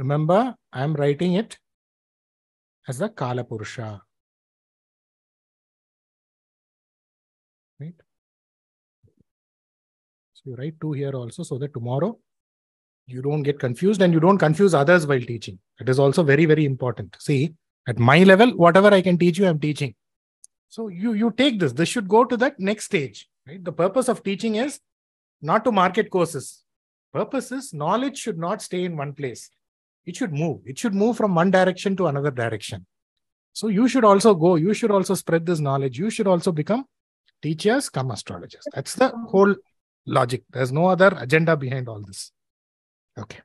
Remember, I am writing it as the Kala Purusha. Right? So you write 2 here also, so that tomorrow you don't get confused and you don't confuse others while teaching. It is also very, very important. See, at my level, whatever I can teach you, I'm teaching. So you take this. This should go to that next stage. Right? The purpose of teaching is not to market courses. Purpose is knowledge should not stay in one place. It should move. It should move from one direction to another direction. So you should also go. You should also spread this knowledge. You should also become teachers, come astrologers. That's the whole logic. There's no other agenda behind all this. Okay.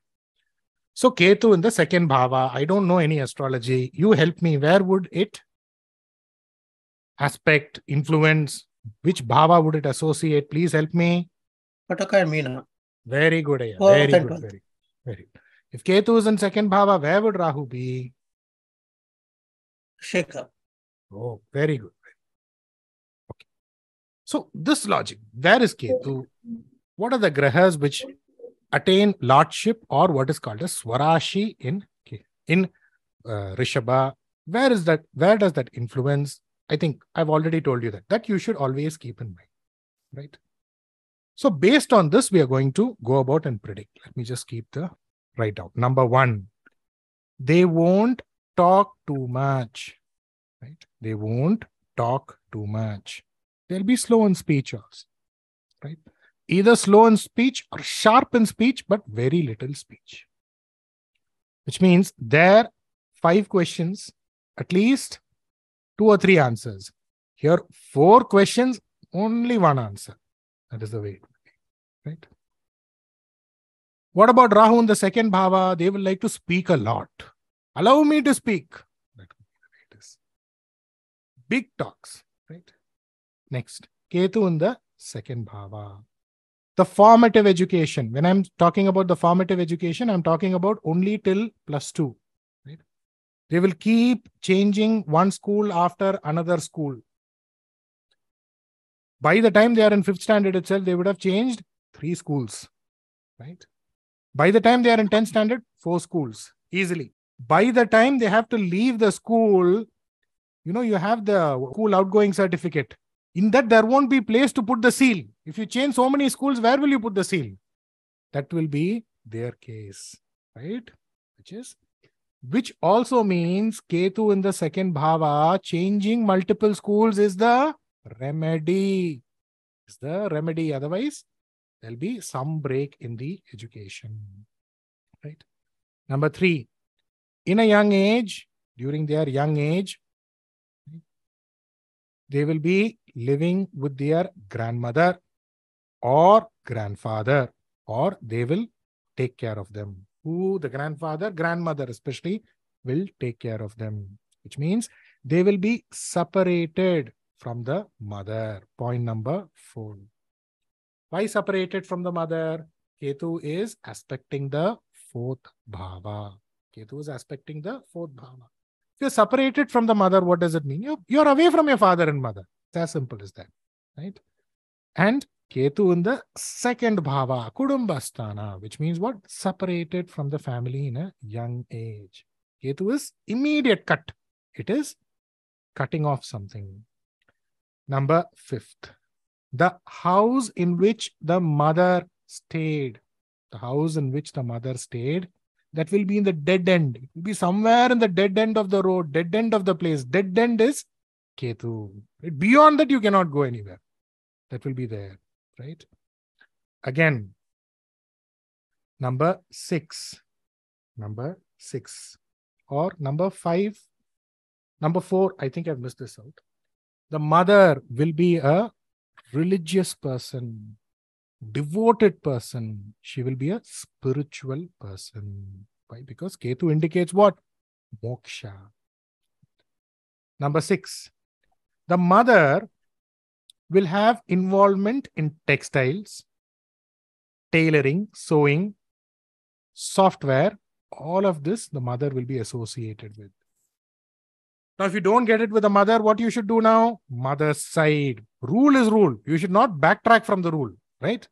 So Ketu in the second bhava. I don't know any astrology. You help me. Where would it aspect, influence? Which bhava would it associate? Please help me. Pataka and Meena. Very good. Aya. Very good. Very, very good. If Ketu is in second bhava, where would Rahu be? Shekhar. Oh, very good. Okay. So this logic, where is Ketu? What are the grahas which attain lordship or what is called as Swarashi in Rishabha? Where is that? Where does that influence? I think I've already told you that you should always keep in mind, right? So based on this, we are going to go about and predict. Let me just keep the write out. Number 1, they won't talk too much, right? They won't talk too much. They'll be slow in speech also, right? Either slow in speech or sharp in speech, but very little speech. Which means there 5 questions, at least 2 or 3 answers. Here 4 questions, only 1 answer. That is the way it will be, right? What about Rahu in the second bhava? They will like to speak a lot. Allow me to speak. That will be the way it is. Big talks, right? Next, Ketu in the second bhava. The formative education. When I'm talking about the formative education, I'm talking about only till +2. Right? They will keep changing one school after another school. By the time they are in 5th standard itself, they would have changed 3 schools. Right? By the time they are in 10th standard, 4 schools. Easily. By the time they have to leave the school, you have the school outgoing certificate. In that, there won't be place to put the seal. If you change so many schools, where will you put the seal? That will be their case, right? Which also means Ketu in the second bhava, changing multiple schools is the remedy. Otherwise, there'll be some break in the education, right? Number 3, in a young age, during their young age, they will be living with their grandmother or grandfather, or they will take care of them. Who? The grandfather, grandmother especially, will take care of them. Which means they will be separated from the mother. Point number 4. Why separated from the mother? Ketu is aspecting the 4th bhava. Ketu is aspecting the 4th bhava. If you're separated from the mother, what does it mean? You're away from your father and mother. It's as simple as that, right? And Ketu in the second bhava, Kudumbasthana, which means what? Separated from the family in a young age. Ketu is immediate cut. It is cutting off something. Number 5th, the house in which the mother stayed. The house in which the mother stayed, that will be in the dead end. It will be somewhere in the dead end of the road, dead end of the place. Dead end is Ketu. Beyond that, you cannot go anywhere. That will be there, right? Again, number 6. Or number 5. Number 4, I think I've missed this out. The mother will be a religious person, devoted person. She will be a spiritual person. Why? Because Ketu indicates what? Moksha. Number 6. The mother will have involvement in textiles, tailoring, sewing, software. All of this, the mother will be associated with. Now, if you don't get it with the mother, what you should do now? Mother's side. Rule is rule. You should not backtrack from the rule, right?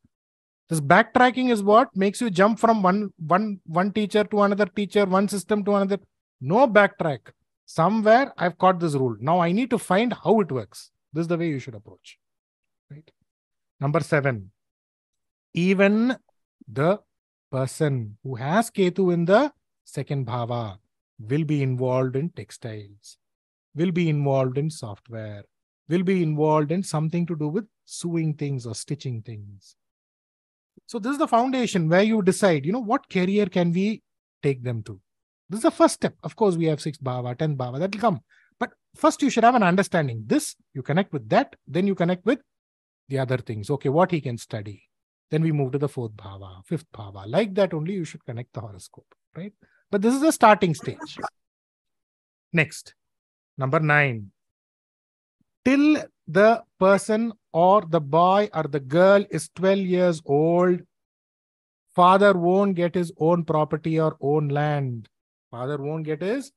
This backtracking is what makes you jump from one teacher to another teacher, one system to another. No backtrack. Somewhere I've caught this rule. Now I need to find how it works. This is the way you should approach. Right? Number 7. Even the person who has Ketu in the second bhava will be involved in textiles, will be involved in software, will be involved in something to do with sewing things or stitching things. So this is the foundation where you decide, what career can we take them to? This is the first step. Of course, we have 6th bhava, 10th bhava, that will come. But first you should have an understanding. This, you connect with that, then you connect with the other things. Okay, what he can study. Then we move to the 4th bhava, 5th bhava. Like that only you should connect the horoscope, right? But this is the starting stage. Next, number 9. Till the person or the boy or the girl is 12 years old, father won't get his own property or own land. Father won't get his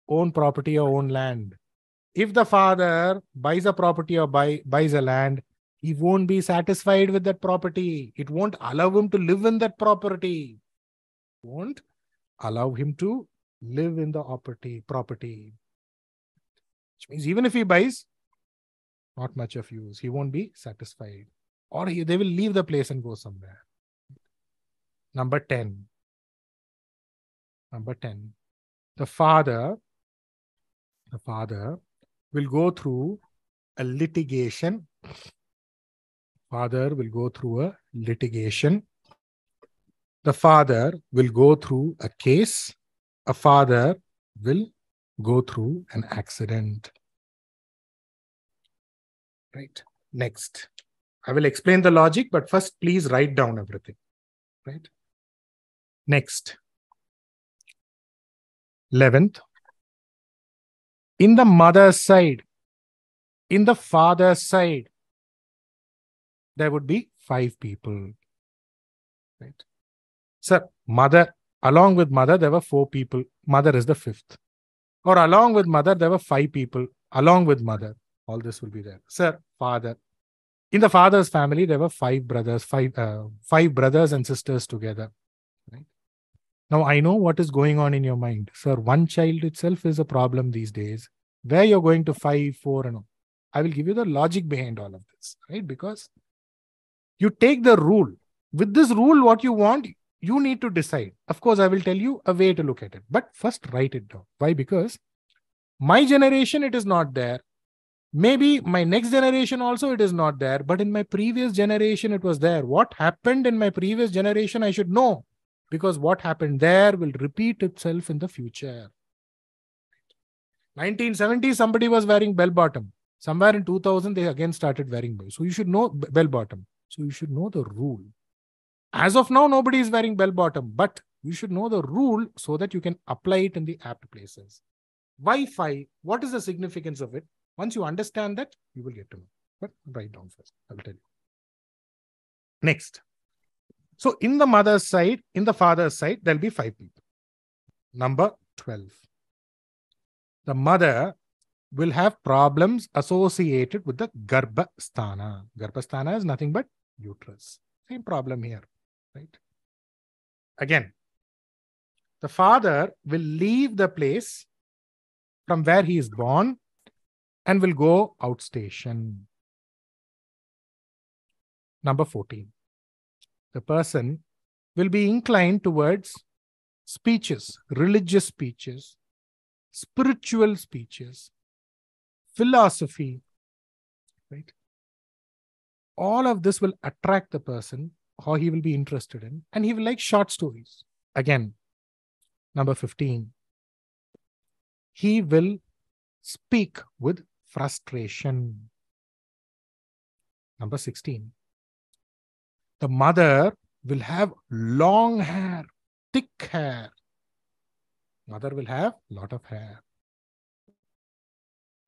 own property or own land. If the father buys a property or buys a land, he won't be satisfied with that property. It won't allow him to live in that property. Won't allow him to live in the property. Which means even if he buys, not much of use. He won't be satisfied. Or they will leave the place and go somewhere. Number 10. The father will go through a litigation. Father will go through a litigation. The father will go through a case. A father will go through an accident. Right. Next. I will explain the logic, but first please write down everything. Right. Next. 11th. In the mother's side, in the father's side, there would be 5 people. Right. Sir, mother, along with mother, there were 4 people. Mother is the 5th. Or along with mother, there were 5 people. Along with mother, all this will be there. Sir, father. In the father's family, there were 5 brothers, 5 brothers and sisters together. Right? Now, I know what is going on in your mind. Sir, one child itself is a problem these days. Where you're going to 5, 4, and all. I will give you the logic behind all of this. Right? Because you take the rule. With this rule, what you want, you need to decide. Of course, I will tell you a way to look at it. But first, write it down. Why? Because my generation, it is not there. Maybe my next generation also, it is not there. But in my previous generation, it was there. What happened in my previous generation, I should know. Because what happened there will repeat itself in the future. 1970, somebody was wearing bell-bottom. Somewhere in 2000, they again started wearing bell. So you should know bell-bottom. So you should know the rule. As of now, nobody is wearing bell-bottom. But you should know the rule so that you can apply it in the apt places. Why 5? What is the significance of it? Once you understand that, you will get to know. But write down first. I will tell you. Next. So in the mother's side, in the father's side, there will be 5 people. Number 12. The mother will have problems associated with the Garbhasthana. Garbhasthana is nothing but uterus. Same problem here. Right? Again, the father will leave the place from where he is born and will go outstation. Number 14. The person will be inclined towards speeches, religious speeches, spiritual speeches, philosophy. Right? All of this will attract the person, or he will be interested in, and he will like short stories. Again, number 15. He will speak with frustration. Number 16. The mother will have long hair, thick hair. Mother will have a lot of hair.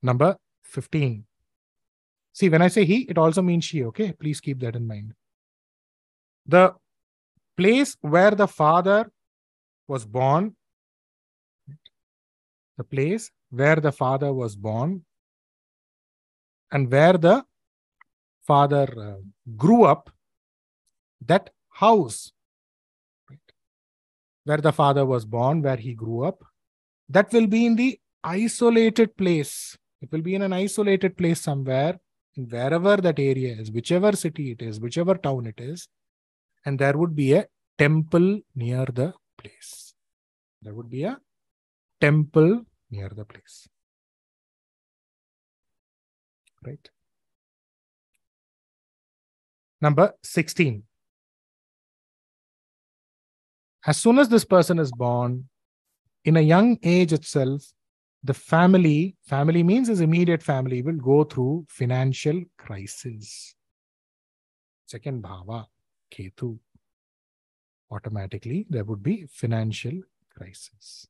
Number 15. See, when I say he, it also means she, okay? Please keep that in mind. The place where the father was born, the place where the father was born and where the father grew up, that house, right, where the father was born, where he grew up, that will be in the isolated place. It will be in an isolated place somewhere, wherever that area is, whichever city it is, whichever town it is, and there would be a temple near the place. There would be a temple near the place. Right? Number 16. As soon as this person is born, in a young age itself, the family means his immediate family, will go through financial crisis. Second bhava, Ketu. Automatically, there would be financial crisis.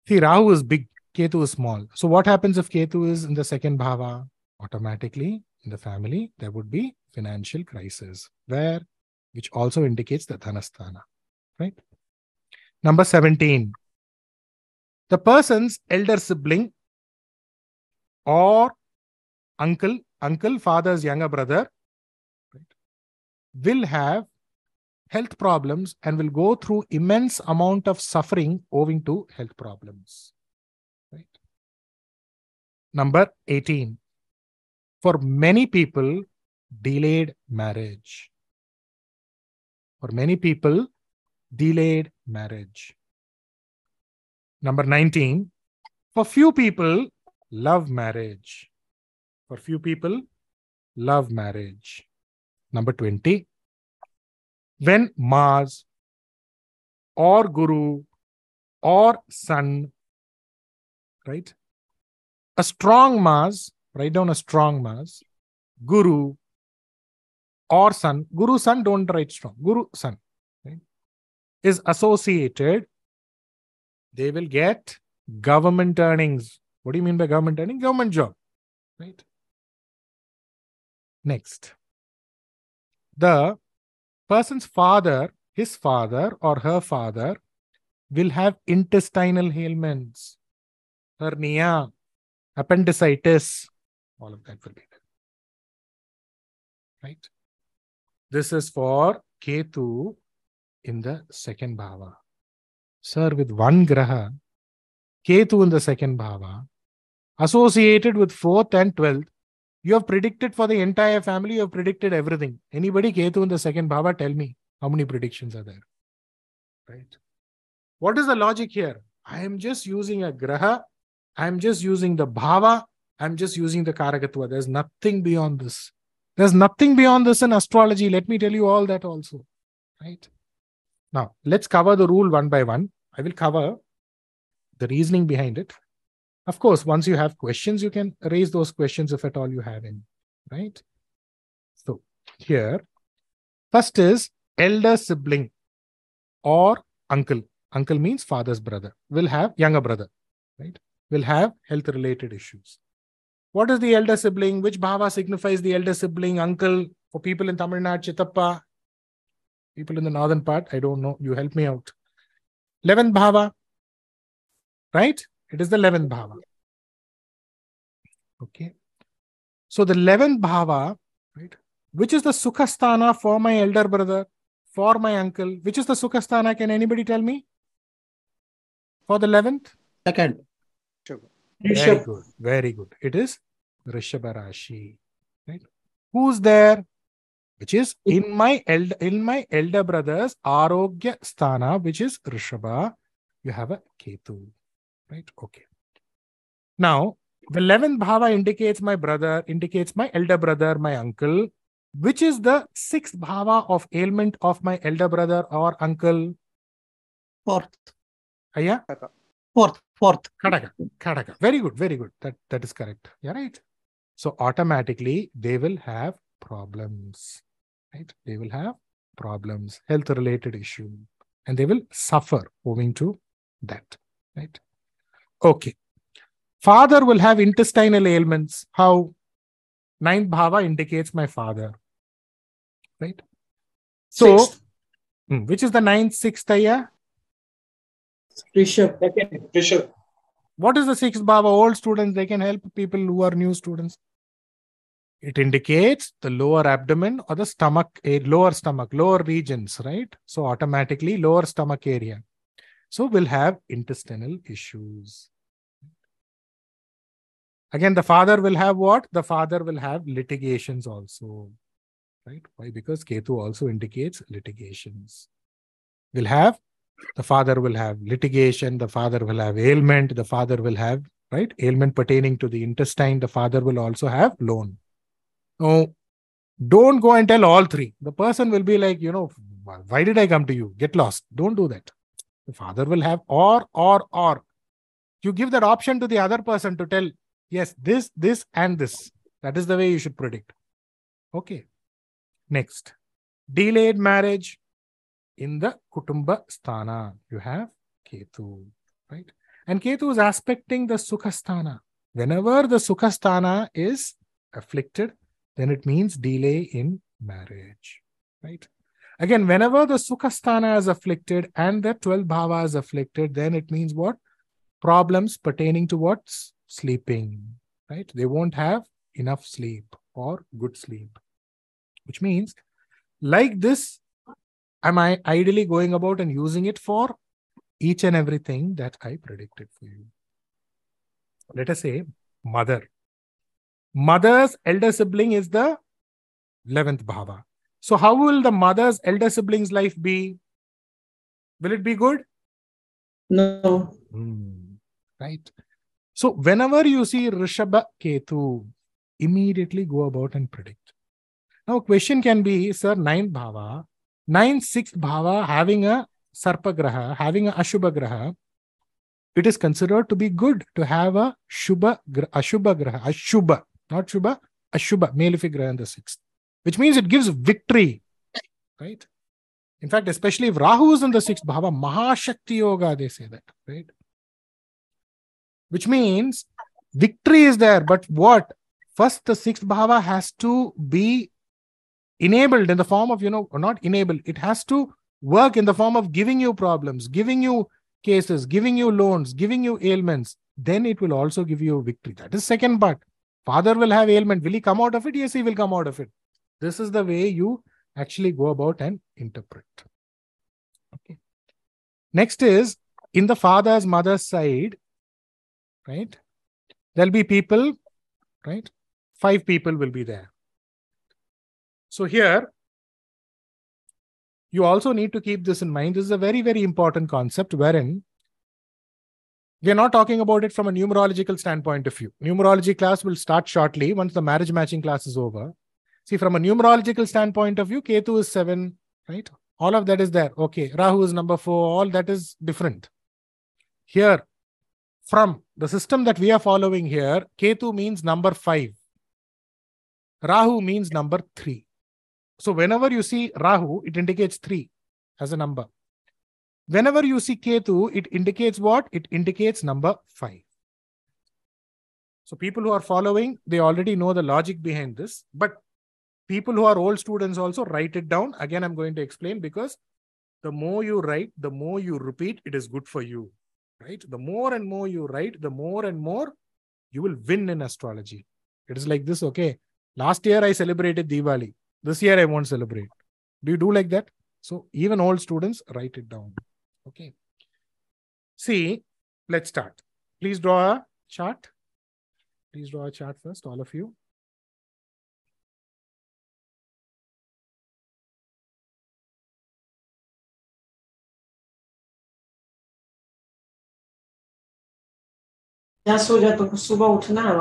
See, Rahu is big, Ketu is small. So what happens if Ketu is in the second bhava? Automatically, in the family, there would be financial crisis. Where? Which also indicates the Dhanasthana. Right? Number 17. The person's elder sibling or uncle, father's younger brother, right, will have health problems and will go through immense amount of suffering owing to health problems. Right? Number 18. For many people, delayed marriage. For many people, delayed marriage. Number 19. For few people, love marriage. For few people, love marriage. Number 20. When Mars or Guru or Sun, right? A strong Mars, write down a strong Mars, Guru or Sun, Guru Sun, don't write strong, Guru Sun, right, is associated, they will get government earnings. What do you mean by government earning? Government job, right? Next. The person's father, his father or her father, will have intestinal ailments, hernia, appendicitis, all of that will be there. Right? This is for Ketu in the second bhava. Sir, with one graha, Ketu in the second bhava, associated with 4th and 12th, you have predicted for the entire family, you have predicted everything. Anybody Ketu in the second bhava, tell me how many predictions are there. Right? What is the logic here? I am just using a graha, I am just using the bhava, I am just using the karakatva. There's nothing beyond this. There's nothing beyond this in astrology. Let me tell you all that also. Right? Now, let's cover the rule one by one. I will cover the reasoning behind it. Of course, once you have questions, you can raise those questions if at all you have any. Right? So, here, first is elder sibling or uncle. Uncle means father's brother. Will have younger brother. Right? Will have health-related issues. What is the elder sibling? Which bhava signifies the elder sibling? Uncle. For people in Tamil Nadu, Chittappa. People in the northern part, I don't know. You help me out. 11th bhava. Right? It is the 11th bhava. Okay. So the 11th bhava, right? Which is the sukhasthana for my elder brother? For my uncle? Which is the sukhasthana? Can anybody tell me? For the 11th? Second. Very good. Very good. It is Rishabha Rashi. Right? Who's there? Which is in my elder brother's Arogya Sthana, which is Rishabha. You have a Ketu. Right? Okay. Now, the 11th bhava indicates my brother, indicates my elder brother, my uncle. Which is the 6th bhava of ailment of my elder brother or uncle? 4th. Yeah? 4th. Karaka. Very good. Very good. That is correct. Yeah, right. So automatically they will have problems. Right? They will have problems, health-related issue, and they will suffer owing to that. Right? Okay. Father will have intestinal ailments. How? 9th bhava indicates my father. Right? So, which is the 9th, 6th ayah? Rishabh. What is the 6th bhava? Old students, they can help people who are new students. It indicates the lower abdomen or the stomach, lower regions, right? So automatically lower stomach area. So we'll have intestinal issues. Again, the father will have what? The father will have litigations also, right? Why? Because Ketu also indicates litigations. The father will have litigation, the father will have ailment, the father will have, right, ailment pertaining to the intestine, the father will also have loan. No, don't go and tell all three. The person will be like, why did I come to you? Get lost. Don't do that. The father will have or. You give that option to the other person to tell, yes, this, and this. That is the way you should predict. Okay. Next. Delayed marriage. In the Kutumba Sthana, you have Ketu, right? And Ketu is aspecting the Sukha Sthana. Whenever the Sukha Sthana is afflicted, then it means delay in marriage, right? Again, whenever the Sukha Sthana is afflicted and the 12th Bhava is afflicted, then it means what? Problems pertaining to what? Sleeping, right? They won't have enough sleep or good sleep, which means like this, am I ideally going about and using it for each and everything that I predicted for you? Let us say mother. Mother's elder sibling is the 11th bhava. So how will the mother's elder sibling's life be? Will it be good? No. Right. So whenever you see Rishabha Ketu, immediately go about and predict. Now question can be, sir, 9th bhava, 6th bhava having a Sarpa Graha, having a Ashubha Graha, it is considered to be good to have a Ashubha Graha, Ashubha, not Shubha, Ashubha, malefic Graha in the 6th, which means it gives victory, right? In fact, especially if Rahu is in the 6th bhava, Mahashakti Yoga, they say that, right? Which means victory is there, but what? First, the 6th bhava has to be enabled in the form of, not enabled, it has to work in the form of giving you problems, giving you cases, giving you loans, giving you ailments. Then it will also give you victory. That is second part. Father will have ailment. Will he come out of it? Yes, he will come out of it. This is the way you actually go about and interpret. Okay. Next is, in the father's, mother's side, right? There'll be people, right? 5 people will be there. So here, you also need to keep this in mind. This is a very, very important concept wherein we are not talking about it from a numerological standpoint of view. Numerology class will start shortly once the marriage matching class is over. See, from a numerological standpoint of view, Ketu is 7, right? All of that is there. Okay, Rahu is number 4. All that is different. Here, from the system that we are following here, Ketu means number 5. Rahu means number 3. So whenever you see Rahu, it indicates 3 as a number. Whenever you see Ketu, it indicates what? It indicates number 5. So people who are following, they already know the logic behind this. But people who are old students also write it down. Again, I'm going to explain, because the more you write, the more you repeat, it is good for you. Right? The more and more you write, the more and more you will win in astrology. It is like this, okay? Last year I celebrated Diwali. This year I won't celebrate. Do you do like that? So even old students, write it down. Okay. See, let's start. Please draw a chart. Please draw a chart first, all of you. सो जा तो सुबह उठना है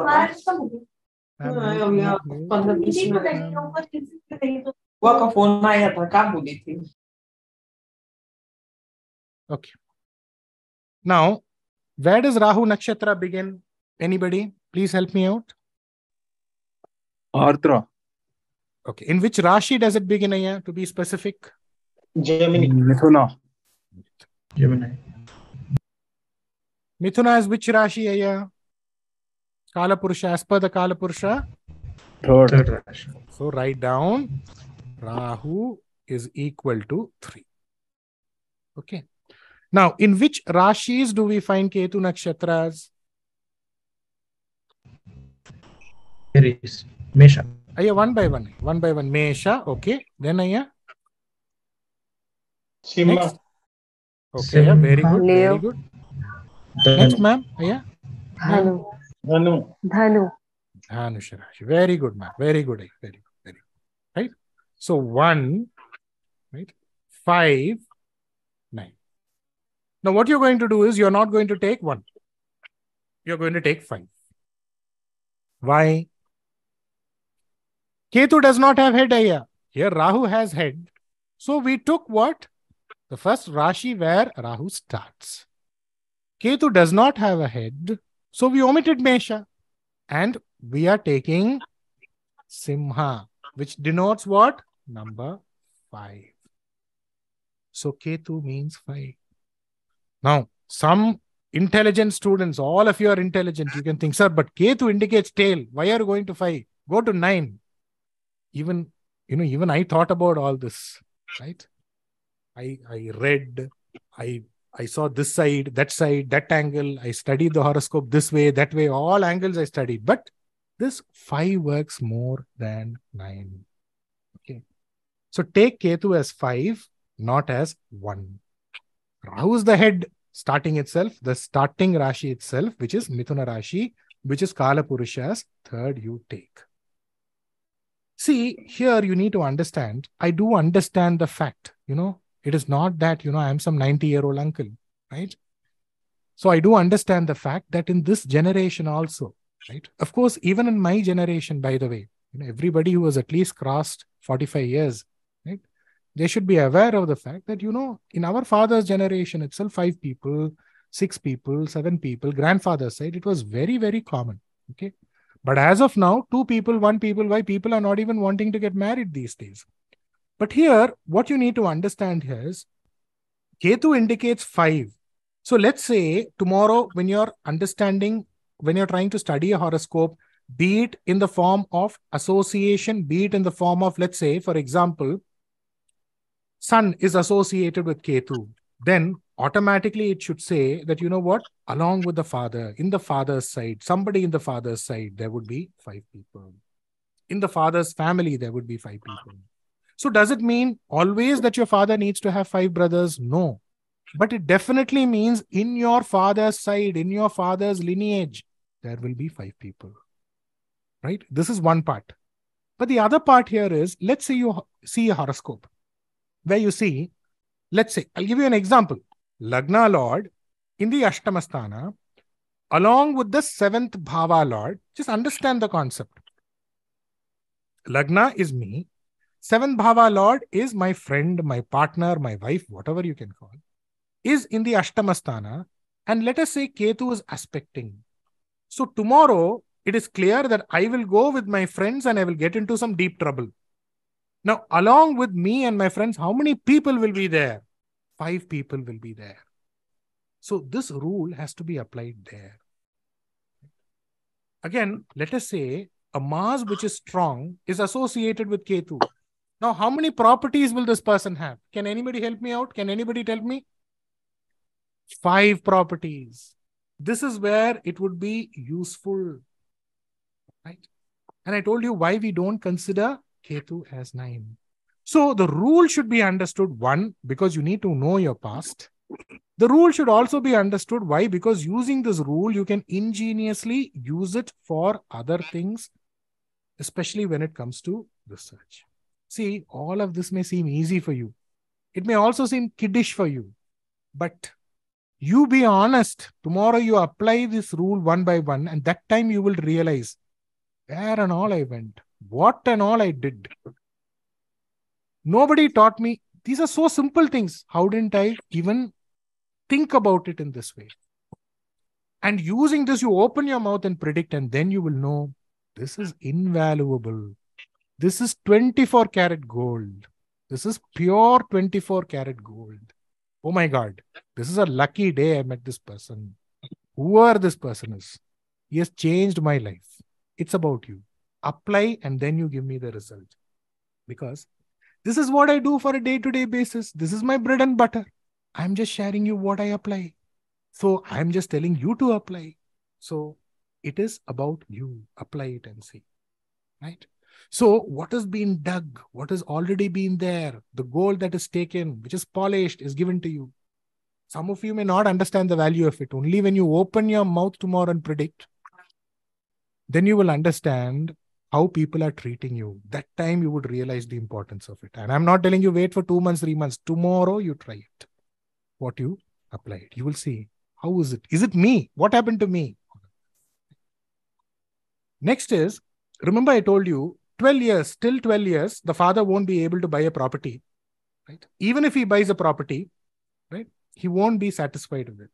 बाबा का phone आया था क्या बोली थी Okay. Now, where does Rahu Nakshatra begin? Anybody? Please help me out. Ardra. Okay. In which Rashi does it begin here, to be specific? Gemini. Mithuna. Gemini. Mithuna is which Rashi here? Kalapurusha, as per the Kalapurusha? Third Rashi. So write down Rahu is equal to 3. Okay. Now, in which Rashis do we find Ketu Nakshatras? Aries, Mesha. Aya, one by one. One by one. Mesha. Okay. Then Aya. Next. Okay. Yeah, very good. Very good. Next, ma'am. Aya. Dhanu. Dhanu. Dhanu. Dhanusha Rashi. Very good, ma'am. Very good. Very good. Very good. Right. So 1, right? 5, 9. Now what you're going to do is you're not going to take 1. You're going to take 5. Why? Ketu does not have head here. Here Rahu has head. So we took what? The first Rashi where Rahu starts. Ketu does not have a head. So we omitted Mesha. And we are taking Simha, which denotes what? Number 5. So Ketu means 5. Now, some intelligent students, all of you are intelligent. You can think, sir, but Ketu indicates tail. Why are you going to 5? Go to 9. Even I thought about all this, right? I read, I saw this side, that angle. I studied the horoscope this way, that way, all angles I studied. But this 5 works more than 9. Okay. So take Ketu as 5, not as 1. Rahu is the head starting itself, the starting Rashi itself, which is Mithuna Rashi, which is Kala Purusha's third you take. See, here you need to understand, I do understand the fact, it is not that, I am some 90-year-old uncle, right? So I do understand the fact that in this generation also, right? Of course, even in my generation, by the way, everybody who has at least crossed 45 years, right? They should be aware of the fact that, in our father's generation itself, 5 people, 6 people, 7 people, grandfather's side, it was very, very common, okay? But as of now, 2 people, 1 people, why people are not even wanting to get married these days. But here, what you need to understand here is, Ketu indicates 5. So let's say tomorrow when you're trying to study a horoscope, be it in the form of association, be it in the form of, let's say, for example, Sun is associated with Ketu, then automatically it should say that, along with the father, in the father's side, somebody in the father's side, there would be 5 people. In the father's family, there would be 5 people. So does it mean always that your father needs to have 5 brothers? No. But it definitely means in your father's side, in your father's lineage, there will be 5 people. Right? This is one part. But the other part here is, let's say you see a horoscope where you see, let's say, I'll give you an example. Lagna Lord in the Ashtamasthana, along with the 7th Bhava Lord, just understand the concept. Lagna is me. 7th Bhava Lord is my friend, my partner, my wife, whatever you can call, is in the Ashtamasthana. And let us say Ketu is aspecting. So tomorrow, it is clear that I will go with my friends and I will get into some deep trouble. Now, along with me and my friends, how many people will be there? 5 people will be there. So this rule has to be applied there. Again, let us say a Mars which is strong is associated with Ketu. Now, how many properties will this person have? Can anybody help me out? Can anybody tell me? 5 properties. This is where it would be useful. Right? And I told you why we don't consider Ketu as 9. So the rule should be understood, 1, because you need to know your past. The rule should also be understood. Why? Because using this rule, you can ingeniously use it for other things, especially when it comes to research. See, all of this may seem easy for you. It may also seem kiddish for you. But you be honest. Tomorrow you apply this rule one by one, and that time you will realize where and all I went, what and all I did. Nobody taught me. These are so simple things. How didn't I even think about it in this way? And using this, you open your mouth and predict, and then you will know this is invaluable. This is 24 karat gold. This is pure 24 karat gold. Oh my God, this is a lucky day I met this person. Whoever this person is, he has changed my life. It's about you. Apply and then you give me the result. Because this is what I do for a day-to-day basis. This is my bread and butter. I'm just sharing you what I apply. So I'm just telling you to apply. So it is about you. Apply it and see. Right? So what has been dug, what has already been there, the gold that is taken, which is polished, is given to you. Some of you may not understand the value of it. Only when you open your mouth tomorrow and predict, then you will understand how people are treating you. That time you would realize the importance of it. And I'm not telling you wait for 2 months, 3 months. Tomorrow you try it. What you applied. You will see. How is it? Is it me? What happened to me? Next is, remember I told you, 12 years, till 12 years, the father won't be able to buy a property. Right? Even if he buys a property, right, he won't be satisfied with it.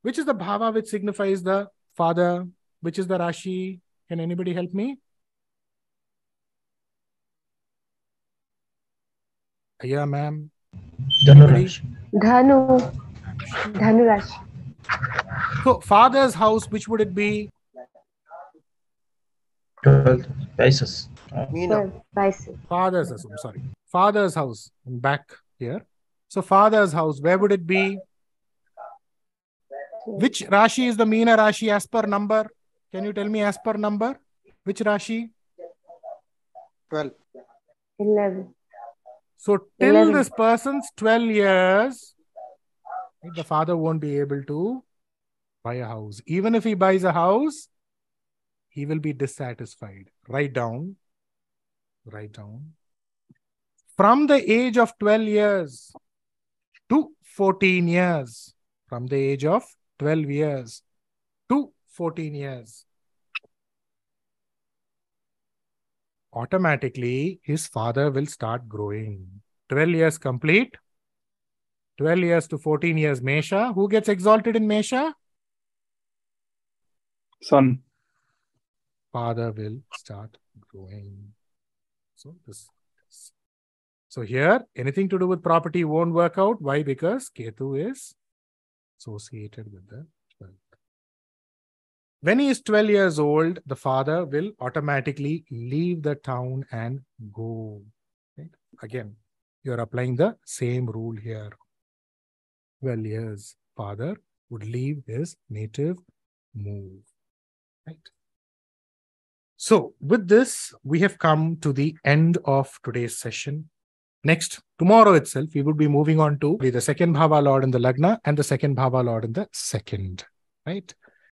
Which is the bhava which signifies the father? Which is the Rashi? Can anybody help me? Yeah, ma'am. Dhanu Rashi. Dhanu Rashi. So, father's house, which would it be? 12 Pisces. Pisces. Father's house, I'm sorry. Father's house, back here. So, father's house, where would it be? Which Rashi is the Meena Rashi as per number? Can you tell me as per number? Which Rashi? 12. 11. So, till 11. this person's 12 years, the father won't be able to buy a house. Even if he buys a house, he will be dissatisfied. Write down. From the age of 12 years to 14 years. From the age of 12 years to 14 years. Automatically, his father will start growing. 12 years complete. 12 years to 14 years, Mesha. Who gets exalted in Mesha? Son. Father will start growing. So here, anything to do with property won't work out. Why? Because Ketu is associated with the 12th. When he is 12 years old, the father will automatically leave the town and go. Right? Again, you are applying the same rule here. 12 years, father would leave his native move. Right? So, with this, we have come to the end of today's session. Next, tomorrow itself, we would be moving on to the second Bhava Lord in the Lagna and the second Bhava Lord in the second. Right?